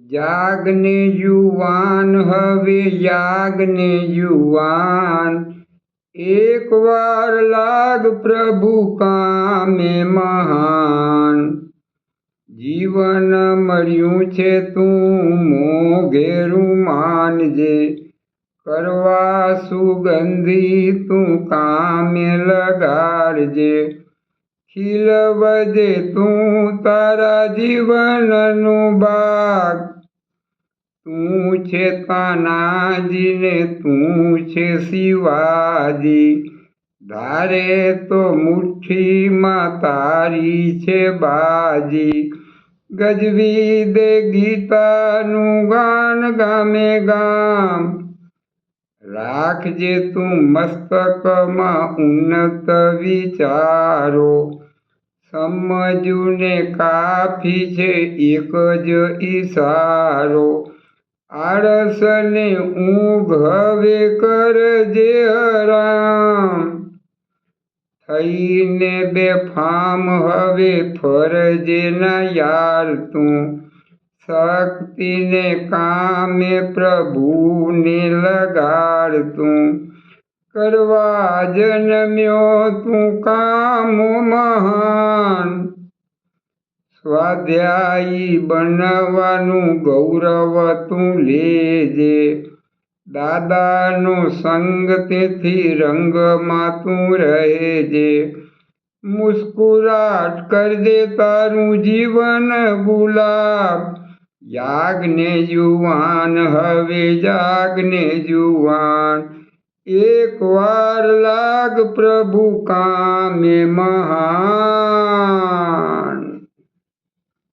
જાગને યુવાન હવે યાગને યુવાન, એક વાર લાગ પ્રભુ કામે મહાન। જીવન મળ્યું છે તું મોઘેરું માનજે, કરવા સુગંધી તું કામે લગાડજે। ખીલવજે તું તારા જીવનનું બાગ, તું છે તાનાજી ને તું છે શિવાજી। ધારે તો મુઠ્ઠીમાં તારી છે બાજી, ગજવી દે ગીતાનું ગાન ગામે ગામ। રાખજે તું મસ્તકમાં ઉન્નત વિચારો, સમજું ને કાફી છે એક જ ઈશારો। આળસને ઊંઘ હવે કરજે હરામ, થઈને બેફામ હવે ફરજે ના યાર તું। શક્તિને કામે પ્રભુને લગાડ તું, કરવા જન્મ્યો તું કામો મહાન। સ્વાધ્યાયી બનવાનું ગૌરવ તું લેજે, દાદાનો સંગ તેથી રંગમાં તું રહેજે। મુસ્કુરાટ કરજે તારું જીવન ગુલાબ, યાગને યુવાન હવે જાગને જુવાન। એક વાર લાગ પ્રભુ કામે મહાન।